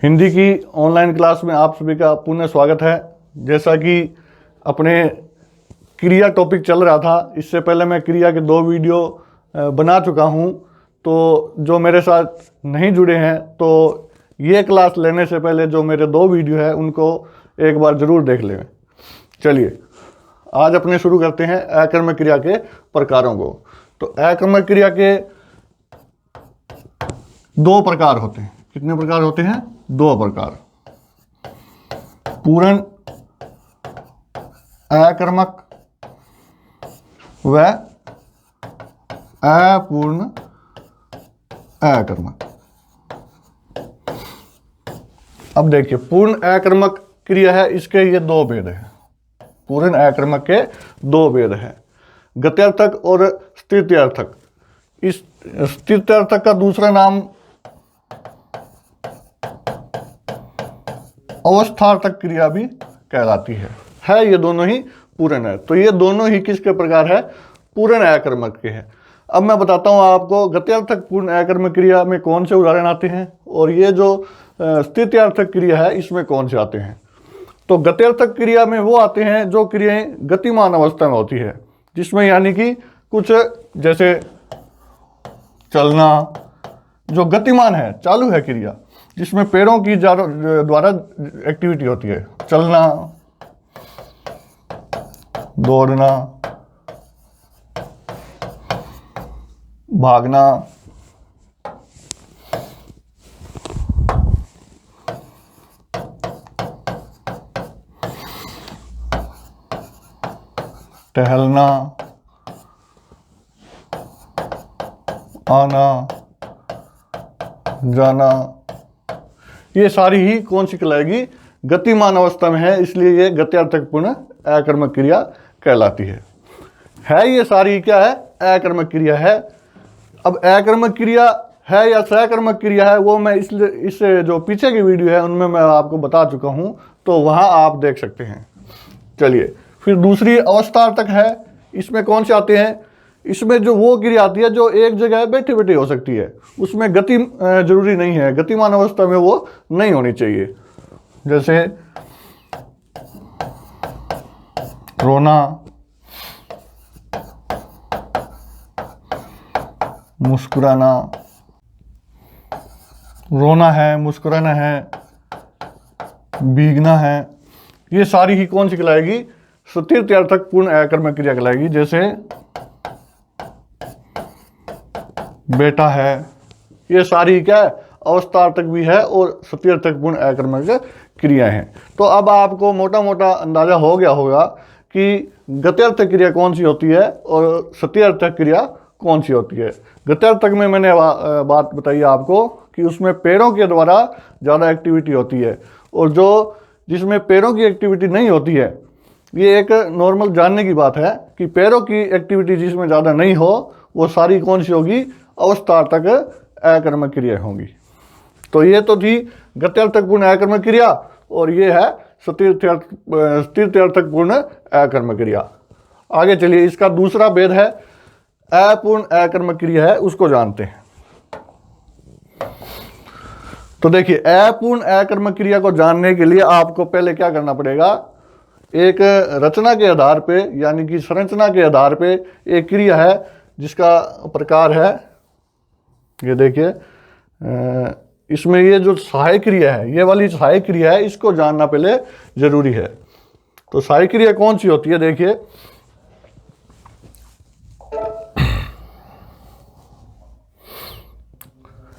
हिंदी की online class में आप सभी का पुनः स्वागत है। जैसा कि अपने क्रिया टॉपिक चल रहा था, इससे पहले मैं क्रिया के 2 वीडियो बना चुका हूं। तो जो मेरे साथ नहीं जुड़े हैं तो ये क्लास लेने से पहले जो मेरे 2 वीडियो हैं उनको एक बार ज़रूर देख लें। चलिए आज अपने शुरू करते हैं अकर्मक क्रिया के प्रकारों को। तो अकर्मक क्रिया के 2 प्रकार होते हैं। कितने प्रकार होते हैं? 2 प्रकार। पूर्ण अकर्मक व अपूर्ण अकर्मक। अब देखिए, पूर्ण अकर्मक क्रिया है, इसके ये 2 भेद हैं। पूर्ण अकर्मक के 2 भेद हैं, गत्यर्थक और स्थित्यर्थक। इस स्थित्यर्थक का दूसरा नाम अवस्थार्थक क्रिया भी कहलाती है। ये दोनों ही पूर्ण है। तो ये दोनों ही किसके प्रकार है? पूर्ण अकर्मक के हैं। अब मैं बताता हूं आपको गत्यर्थक पूर्ण अकर्मक क्रिया में कौन से उदाहरण आते हैं और ये जो स्थित्यर्थक क्रिया है इसमें कौन से आते हैं। तो गत्यर्थक क्रिया में वो आते हैं जो क्रियाएं गतिमान अवस्था में होती है, जिसमें यानी कि कुछ जैसे चलना, जो गतिमान है, चालू है क्रिया, जिसमें पैरों की द्वारा एक्टिविटी होती है। चलना, दौड़ना, भागना, टहलना, आना, जाना, ये सारी ही कौन सी कहलाएगी? गतिमान अवस्था में है, इसलिए ये गत्यर्थक पूर्ण अकर्मक क्रिया कहलाती है। ये सारी क्या है? अकर्मक क्रिया है। अब अकर्मक क्रिया है या सकर्मक क्रिया है वो मैं इससे जो पीछे की वीडियो है उनमें मैं आपको बता चुका हूं, तो वहां आप देख सकते हैं। चलिए फिर दूसरी अवस्थार्थक है। इसमें कौन से आते हैं? इसमें जो वो क्रिया आती है जो एक जगह बैठे बैठे हो सकती है, उसमें गति जरूरी नहीं है, गतिमान अवस्था में वो नहीं होनी चाहिए। जैसे रोना, मुस्कुराना। रोना है, मुस्कुराना है, भीगना है, ये सारी ही कौन सी कहलाएगी? स्थित्यर्थक पूर्ण अकर्मक क्रिया कहलाएगी। जैसे बेटा है, ये सारी क्या है? अवस्थार्थक भी है और स्थित्यर्थक पूर्ण अकर्मक क्रिया है। तो अब आपको मोटा मोटा अंदाजा हो गया होगा कि गत्यर्थक क्रिया कौन सी होती है और स्थित्यर्थक क्रिया कौन सी होती है। गत्यर्थक में मैंने बात बताई आपको कि उसमें पैरों के द्वारा ज़्यादा एक्टिविटी होती है, और जो जिसमें पैरों की एक्टिविटी नहीं होती है, ये एक नॉर्मल जानने की बात है कि पैरों की एक्टिविटी जिसमें ज़्यादा नहीं हो वो सारी कौन सी होगी? अवस्थार्थक अकर्मक क्रिया होंगी। तो ये तो थी गत्यर्थक पूर्ण अकर्मक क्रिया और ये है स्थित्यर्थक पूर्ण अकर्मक क्रिया। आगे चलिए, इसका दूसरा भेद है अपूर्ण अकर्मक क्रिया है, उसको जानते हैं। तो देखिए, अपूर्ण अकर्मक क्रिया को जानने के लिए आपको पहले क्या करना पड़ेगा? एक रचना के आधार पे यानी कि संरचना के आधार पे एक क्रिया है जिसका प्रकार है, ये देखिए, इसमें ये जो सहायक क्रिया है, ये वाली सहायक क्रिया है, इसको जानना पहले जरूरी है। तो सहायक क्रिया कौन सी होती है? देखिए,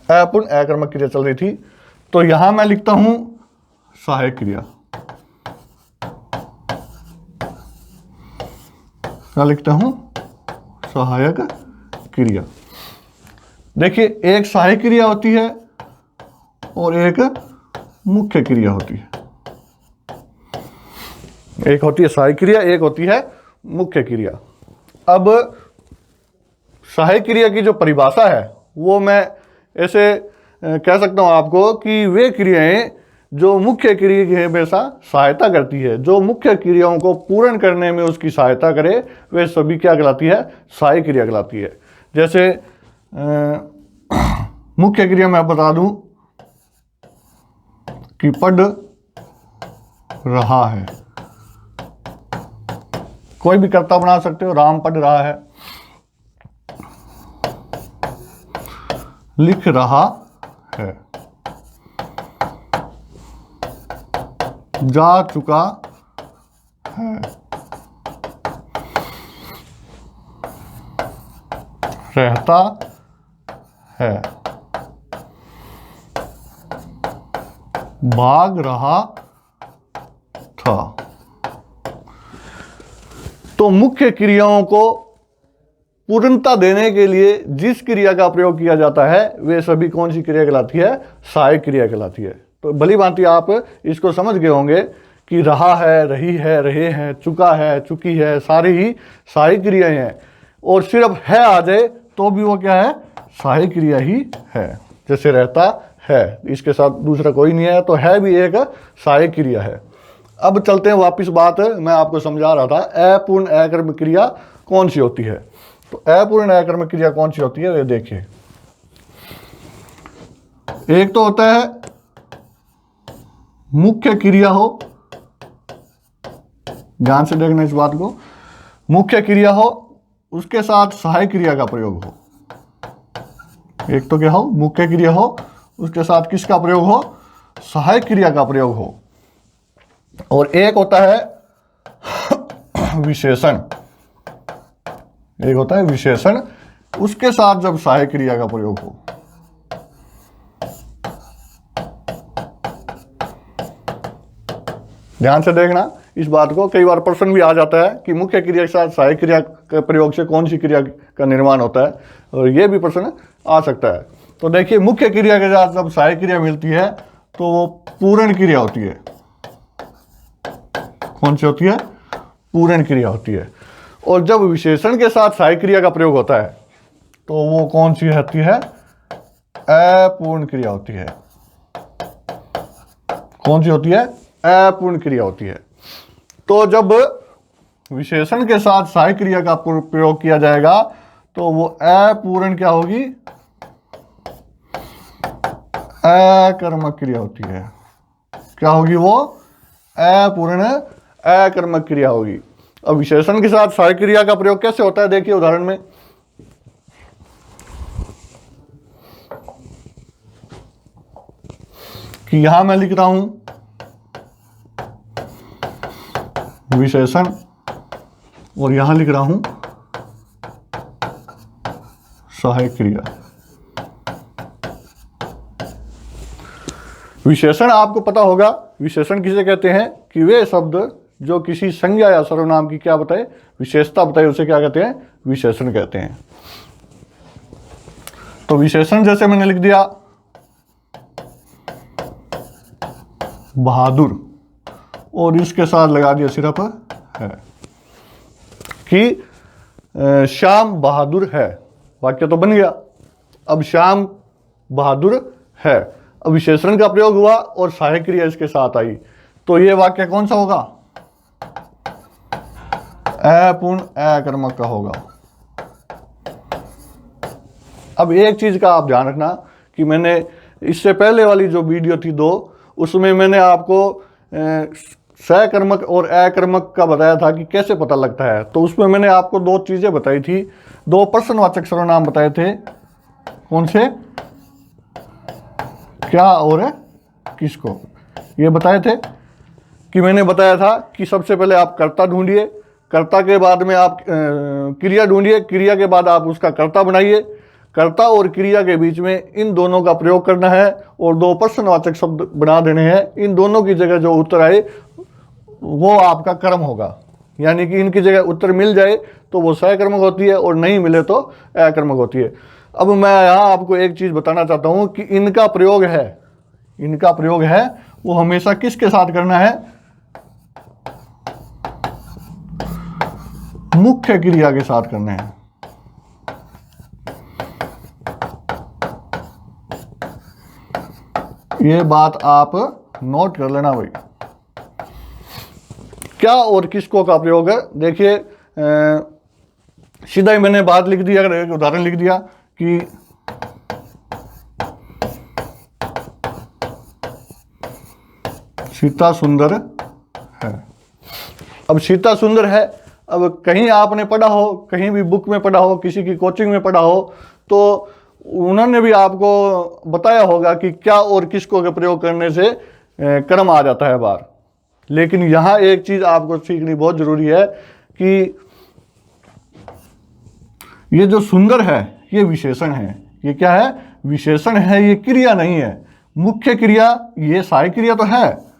अपूर्ण अकर्मक क्रिया चल रही थी, तो यहां मैं लिखता हूं सहायक क्रिया। क्या लिखता हूं? सहायक क्रिया। देखिए, एक सहायक क्रिया होती है और एक मुख्य क्रिया होती है। एक होती है सहायक क्रिया, एक होती है मुख्य क्रिया। अब सहायक क्रिया की जो परिभाषा है वो मैं ऐसे कह सकता हूं आपको कि वे क्रियाएं जो मुख्य क्रिया की हमेशा सहायता करती है, जो मुख्य क्रियाओं को पूर्ण करने में उसकी सहायता करे, वे सभी क्या कहलाती है? सहायक क्रिया कहलाती है। जैसे मुख्य क्रिया मैं बता दूं, कि पढ़ रहा है। कोई भी कर्ता बना सकते हो, राम पढ़ रहा है, लिख रहा है, जा चुका है, रहता है, भाग रहा था। तो मुख्य क्रियाओं को पूर्णता देने के लिए जिस क्रिया का प्रयोग किया जाता है वे सभी कौन सी क्रिया कहलाती है? सहायक क्रिया कहलाती है। तो भली भांति आप इसको समझ गए होंगे कि रहा है, रही है, रहे हैं, चुका है, चुकी है, सारी ही सहायक क्रियाएं हैं। और सिर्फ है आ जाए तो भी वो क्या है? सहायक क्रिया ही है। जैसे रहता है, इसके साथ दूसरा कोई नहीं है, तो है भी एक सहायक क्रिया है। अब चलते हैं वापिस, बात मैं आपको समझा रहा था अपूर्ण अकर्मक क्रिया कौन सी होती है। तो अपूर्ण अकर्मक क्रिया कौन सी होती है ये देखिए। एक तो होता है मुख्य क्रिया हो, ध्यान से देखना इस बात को, मुख्य क्रिया हो उसके साथ सहायक क्रिया का प्रयोग हो। एक तो क्या हो? मुख्य क्रिया हो उसके साथ किसका प्रयोग हो? सहायक क्रिया का प्रयोग हो। और एक होता है विशेषण, एक होता है विशेषण, उसके साथ जब सहायक क्रिया का प्रयोग हो। ध्यान से देखना इस बात को, कई बार प्रश्न भी आ जाता है कि मुख्य क्रिया के साथ सहायक क्रिया के प्रयोग से कौन सी क्रिया का निर्माण होता है, और यह भी प्रश्न आ सकता है। तो देखिए, मुख्य क्रिया के साथ जब सहायक क्रिया मिलती है तो वो पूर्ण क्रिया होती है। कौन सी होती है? पूर्ण क्रिया होती है। और जब विशेषण के साथ सहायक क्रिया का प्रयोग होता है तो वो कौन सी होती है? अपूर्ण क्रिया होती है। कौन सी होती है? अपूर्ण क्रिया होती है। तो जब विशेषण के साथ सहायक क्रिया का प्रयोग किया जाएगा तो वो अपूर्ण क्या होगी? अकर्मक क्रिया होती है। क्या होगी वो? अपूर्ण अकर्मक क्रिया होगी। अब विशेषण के साथ सहायक क्रिया का प्रयोग कैसे होता है देखिए उदाहरण में। कि यहां मैं लिख रहा हूं विशेषण और यहां लिख रहा हूं सहायक क्रिया। विशेषण आपको पता होगा, विशेषण किसे कहते हैं? कि वे शब्द जो किसी संज्ञा या सर्वनाम की क्या बताए? विशेषता बताए, उसे क्या कहते हैं? विशेषण कहते हैं। तो विशेषण जैसे मैंने लिख दिया बहादुर, और इसके साथ लगा दिया सिर्फ है, कि श्याम बहादुर है। वाक्य तो बन गया। अब श्याम बहादुर है, अब विशेषण का प्रयोग हुआ और सहायक क्रिया इसके साथ आई, तो ये वाक्य कौन सा होगा? अपूर्ण अकर्मक का होगा। अब एक चीज का आप ध्यान रखना कि मैंने इससे पहले वाली जो वीडियो थी 2, उसमें मैंने आपको सकर्मक और अकर्मक का बताया था कि कैसे पता लगता है। तो उसमें मैंने आपको 2 चीजें बताई थी, 2 प्रश्नवाचक सर्वनाम बताए थे। कौन से? क्या और किसको? ये बताए थे कि मैंने बताया था कि सबसे पहले आप कर्ता ढूंढिए, कर्ता के बाद में आप क्रिया ढूंढिए, क्रिया के बाद आप उसका कर्ता बनाइए, कर्ता और क्रिया के बीच में इन दोनों का प्रयोग करना है और 2 प्रश्नवाचक शब्द बना देने हैं। इन दोनों की जगह जो उत्तर आए वो आपका कर्म होगा, यानी कि इनकी जगह उत्तर मिल जाए तो वो सकर्मक होती है और नहीं मिले तो अकर्मक होती है। अब मैं यहाँ आपको एक चीज बताना चाहता हूँ कि इनका प्रयोग है, इनका प्रयोग है वो हमेशा किसके साथ करना है? मुख्य क्रिया के साथ करना है। ये बात आप नोट कर लेना भाई। क्या और किसको का प्रयोग है? देखिए सीधा ही मैंने बात लिख दिया, एक उदाहरण लिख दिया कि सीता सुंदर है। अब सीता सुंदर है, अब कहीं आपने पढ़ा हो, कहीं भी बुक में पढ़ा हो, किसी की कोचिंग में पढ़ा हो, तो उन्होंने भी आपको बताया होगा कि क्या और किसको के प्रयोग करने से कर्म आ जाता है बाहर। लेकिन यहाँ एक चीज आपको सीखनी बहुत जरूरी है कि ये जो सुंदर है ये विशेषण है। ये क्या है? विशेषण है, ये क्रिया नहीं है। मुख्य क्रिया, ये सहायक क्रिया तो है,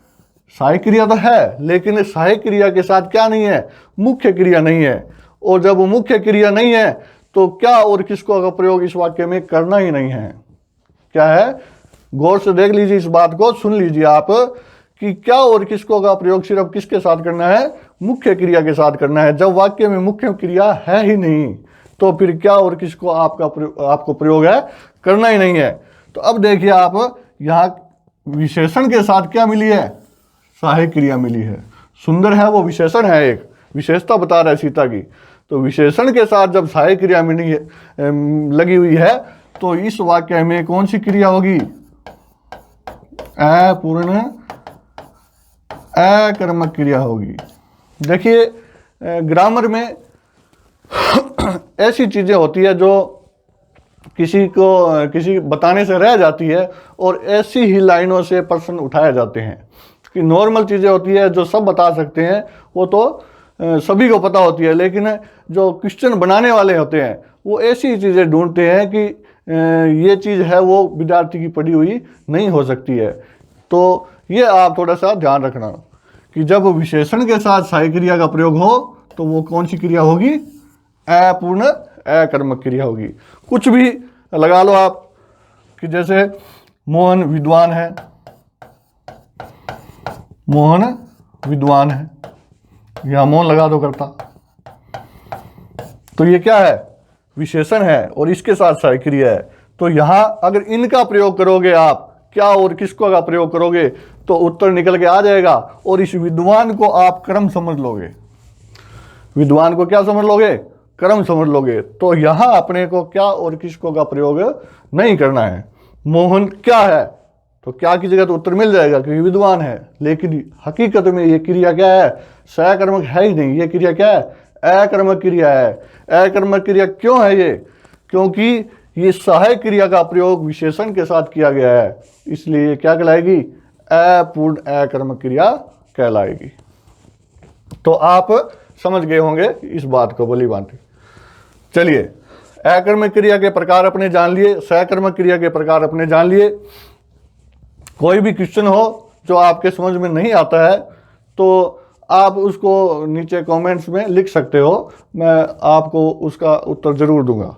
सहायक क्रिया तो है, लेकिन सहायक क्रिया के साथ क्या नहीं है? मुख्य क्रिया नहीं है। और जब वो मुख्य क्रिया नहीं है तो क्या और किसको का प्रयोग इस वाक्य में करना ही नहीं है। क्या है? गौर से देख लीजिए इस बात को, सुन लीजिए आप कि क्या और किसको का प्रयोग सिर्फ किसके साथ करना है? मुख्य क्रिया के साथ करना है। जब वाक्य में मुख्य क्रिया है ही नहीं तो फिर क्या और किसको आपको प्रयोग है? करना ही नहीं है। तो अब देखिए आप यहाँ विशेषण के साथ क्या मिली है? सहायक क्रिया मिली है। सुंदर है वो विशेषण है, एक विशेषता बता रहा है सीता की। तो विशेषण के साथ जब सहायक क्रिया मिली है, लगी हुई है, तो इस वाक्य में कौन सी क्रिया होगी? अपूर्ण अकर्मक क्रिया होगी। देखिए ग्रामर में ऐसी चीजें होती है जो किसी बताने से रह जाती है और ऐसी ही लाइनों से प्रश्न उठाए जाते हैं कि नॉर्मल चीजें होती है जो सब बता सकते हैं, वो तो सभी को पता होती है, लेकिन जो क्वेश्चन बनाने वाले होते हैं वो ऐसी चीजें ढूंढते हैं कि ये चीज है वो विद्यार्थी की पढ़ी हुई नहीं हो सकती है। तो ये आप थोड़ा सा ध्यान रखना कि जब विशेषण के साथ सहायक क्रिया का प्रयोग हो तो वो कौन सी क्रिया होगी? अपूर्ण अकर्मक क्रिया होगी। कुछ भी लगा लो आप कि जैसे मोहन विद्वान है, मोहन विद्वान है, या मोहन लगा दो करता, तो ये क्या है? विशेषण है और इसके साथ सहायक क्रिया है। तो यहां अगर इनका प्रयोग करोगे आप, क्या और किसको का प्रयोग करोगे, तो उत्तर निकल के आ जाएगा। और इस विद्वान को आप कर्म समझ लोगे। विद्वान को क्या समझ लोगे? कर्म समझ लोगे। तो यहां अपने को क्या और किसको का प्रयोग नहीं करना है। मोहन क्या है, तो क्या की जगह तो उत्तर मिल जाएगा क्योंकि विद्वान है। लेकिन हकीकत में ये क्रिया क्या है? सकर्मक है ही नहीं। ये क्रिया क्या है? अकर्मक क्रिया है। अकर्मक क्रिया क्यों है ये? क्योंकि ये सहायक क्रिया का प्रयोग विशेषण के साथ किया गया है, इसलिए ये क्या कहलाएगी? अपूर्ण अकर्मक क्रिया कहलाएगी। तो आप समझ गए होंगे इस बात को भली भांति। चलिए, अकर्मक क्रिया के प्रकार अपने जान लिए, सकर्मक क्रिया के प्रकार अपने जान लिए। कोई भी क्वेश्चन हो जो आपके समझ में नहीं आता है तो आप उसको नीचे कमेंट्स में लिख सकते हो, मैं आपको उसका उत्तर जरूर दूंगा।